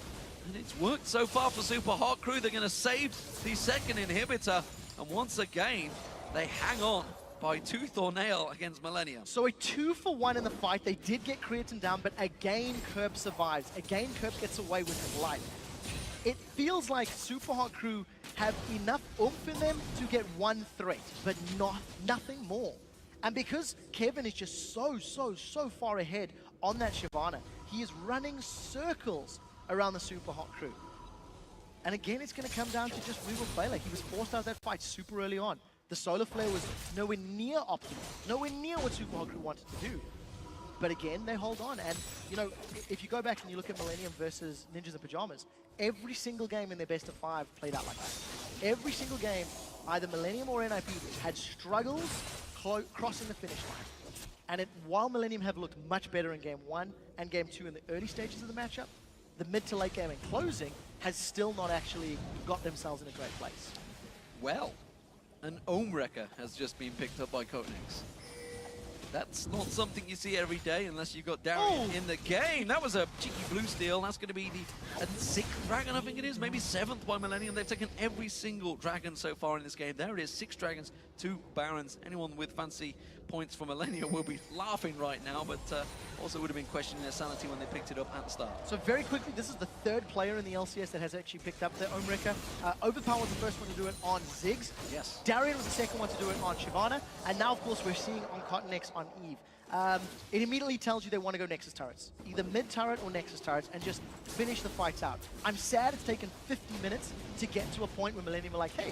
And it's worked so far for Super Hot Crew. They're going to save the second inhibitor. And once again, they hang on by tooth or nail against Millennium. So a 2-for-1 in the fight. They did get Creatine down, but again, Kerp survives. Again, Kerp gets away with his life. It feels like Super Hot Crew have enough oomph in them to get one threat, but nothing more. And because Kevin is just so far ahead on that Shyvana, he is running circles around the Super Hot Crew. And again, it's going to come down to just We Will Failure. He was forced out of that fight super early on. The Solar Flare was nowhere near optimal, nowhere near what Super Hot Crew wanted to do. But again, they hold on. And, you know, if you go back and you look at Millennium versus Ninjas in Pajamas, every single game in their best of 5 played out like that. Every single game, either Millennium or NIP had struggles crossing the finish line. And while Millennium have looked much better in Game 1 and Game 2 in the early stages of the matchup, the mid to late game and closing has still not actually got themselves in a great place. Well, an Ohm Wrecker has just been picked up by Codex. That's not something you see every day unless you got Darian in the game. That was a cheeky blue steal. That's going to be the 6th dragon, I think it is, maybe 7th by Millennium. They've taken every single dragon so far in this game. There it is, 6 dragons, 2 barons. Anyone with fancy points for Millennium will be laughing right now, but also would have been questioning their sanity when they picked it up at the start. So very quickly, this is the 3rd player in the LCS that has actually picked up their Ohm Wrecker. Overpower was the first one to do it on Ziggs. Yes. Darian was the 2nd one to do it on Shyvana. And now, of course, we're seeing on Cottonex on Eve. It immediately tells you they want to go Nexus turrets. Either mid turret or Nexus turrets, and just finish the fights out. I'm sad it's taken 50 minutes to get to a point where Millennium are like, hey,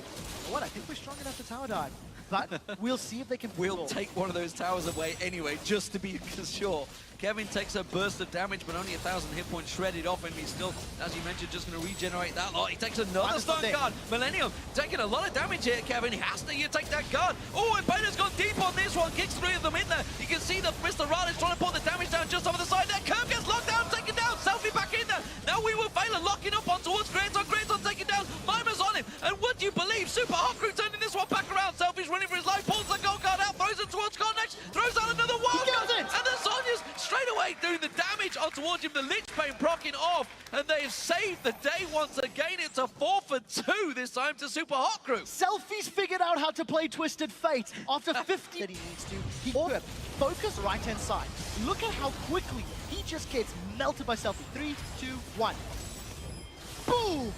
what, I think we're strong enough to tower dive. But we'll see if they can. We'll take one of those towers away anyway, just to be sure. Kevin takes a burst of damage, but only 1,000 hit points shredded off him. He's still, as you mentioned, just going to regenerate that lot. He takes another stun guard. Millennium taking a lot of damage here, Kevin. He has to take that guard. Oh, and Bader's gone deep on this one. Kicks 3 of them in there. You can see that Mr. Raleigh is trying to put the damage down just over the side there. Kerb gets locked down, taken down. Selfie back in there. Now We Will Failure locking up on towards Grayson. Grayson taken down. Mimer's on him. And would you believe Super Hot Crew turning this one back around? Selfie's running for his life. Pulls the gold card out. Throws it towards Connex. Throws out another one. And then Sonya's straight away doing the damage on towards him. The Lich Bane proccing off. And they've saved the day once again. It's a 4 for 2 this time to Super Hot Crew. Selfie's figured out how to play Twisted Fate. After 50 that he needs to, he could focus right-hand side. Look at how quickly he just gets melted by Selfie. 3, 2, 1. Boom!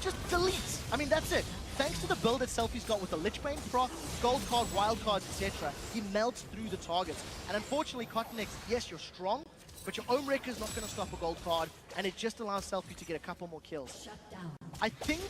Just deletes. I mean, that's it. Thanks to the build that Selfie's got with the Lich Bane proc, gold card, wild cards, etc., he melts through the targets. And unfortunately, Cottonex, yes, you're strong, but your Ohm Wrecker is not going to stop a gold card, and it just allows Selfie to get a couple more kills. Shut down. I think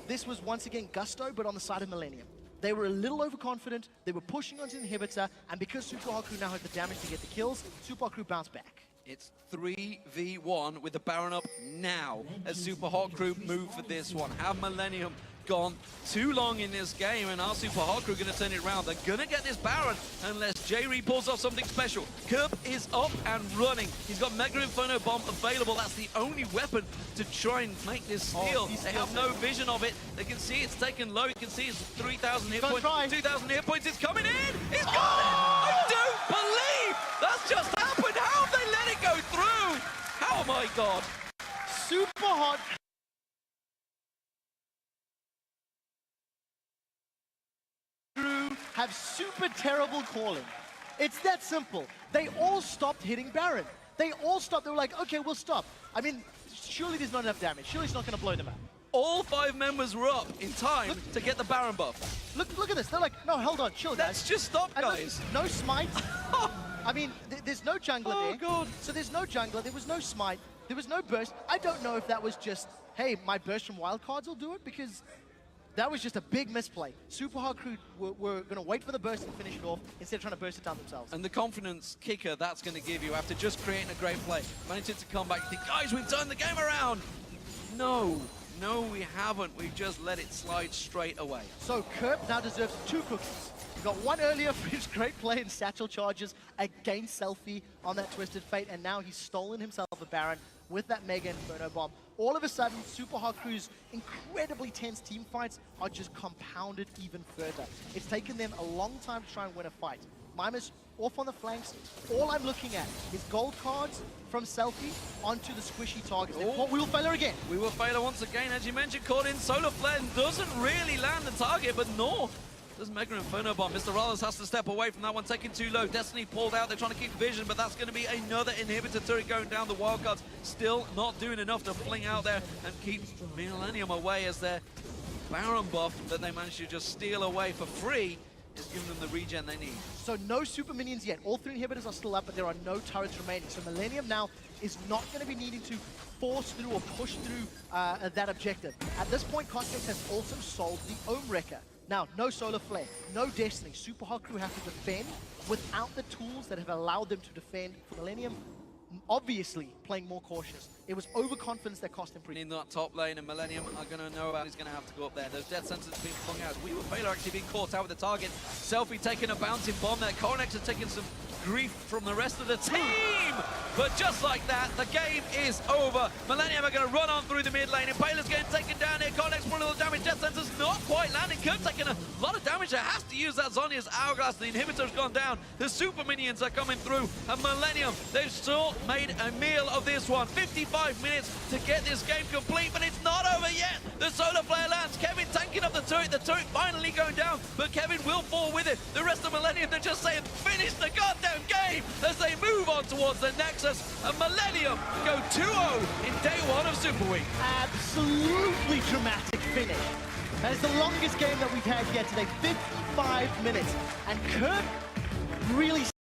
this was once again gusto, but on the side of Millennium. They were a little overconfident, they were pushing onto the inhibitor, and because Super Hot Crew now has the damage to get the kills, Super Hot Crew bounced back. It's 3v1 with the Baron up now as Super Hot Crew move for this one. Have Millennium gone too long in this game, and our Super Hot Crew going to turn it around? They're going to get this Baron unless J-Ree pulls off something special. Kerb is up and running. He's got Mega Inferno Bomb available. That's the only weapon to try and make this steal. They have no vision of it. They can see it's taken low. You can see it's 3,000 hit points. 2,000 hit points. It's coming in. He's got it. I don't believe that's just happened. How have they let it go through? Oh my God. Super Hot Crew have super terrible calling. It's that simple. They all stopped hitting Baron. They all stopped. They were like, okay, we'll stop. I mean, surely there's not enough damage. Surely it's not going to blow them up. All 5 members were up in time to get the Baron buff. Look at this. They're like, no, hold on, chill, guys. Let's just stop, guys. No smite. I mean, there's no jungler there. Oh, God. So there's no jungler. There was no smite. There was no burst. I don't know if that was just, hey, my burst from wildcards will do it, because that was just a big misplay. Super Hard Crew were going to wait for the burst and finish it off instead of trying to burst it down themselves. And the confidence kicker that's going to give you after just creating a great play, managing to come back, you think, guys, we've turned the game around. No, we haven't. We've just let it slide straight away. So Kerp now deserves 2 cookies. He got 1 earlier for his great play in satchel charges against Selfie on that Twisted Fate, and now he's stolen himself a Baron with that Mega Inferno Bomb. All of a sudden, Super Hard Crew's incredibly tense team fights are just compounded even further. It's taken them a long time to try and win a fight. Mimer's off on the flanks. All I'm looking at is gold cards from Selfie onto the squishy targets. We will failure again. We will failure once again, as you mentioned, caught in Solar Flare doesn't really land the target, but nor does Mega Inferno Bomb. Mr. Rollos has to step away from that one, taking too low. Destiny pulled out, they're trying to keep vision, but that's going to be another inhibitor turret going down. The wildcards still not doing enough to fling out there and keep Millennium away, as their Baron buff that they managed to just steal away for free is giving them the regen they need. So no super minions yet. All 3 inhibitors are still up, but there are no turrets remaining. So Millennium now is not going to be needing to force through or push through that objective. At this point, Cosmix has also solved the Ohm Wrecker. Now, no Solar Flare, no Destiny. Super Hard Crew have to defend without the tools that have allowed them to defend. For Millennium, obviously playing more cautious. It was overconfidence that cost him pretty. In that top lane, and Millennium are going to know about he's going to have to go up there. Those death sentences being flung out. We were failure actually being caught out with the target. Selfie taking a bouncing bomb there. Coronex has taken some grief from the rest of the team. But just like that, the game is over. Millennium are going to run on through the mid lane. Impaler's getting taken down here. Coronex pulling all the damage. Death sentences not quite landing. Kirk taking a lot of damage there. Has to use that Zhonya's Hourglass. The inhibitor's gone down. The super minions are coming through. And Millennium, they've still made a meal of this one. 55 minutes to get this game complete, but it's not over yet. The Solar Flare lands. Kevin tanking up the turret finally going down, but Kevin will fall with it. The rest of Millennium, they're just saying, finish the goddamn game as they move on towards the Nexus, and Millennium go 2-0 in day 1 of Super Week. Absolutely dramatic finish. That is the longest game that we've had here today, 55 minutes. And Kirk really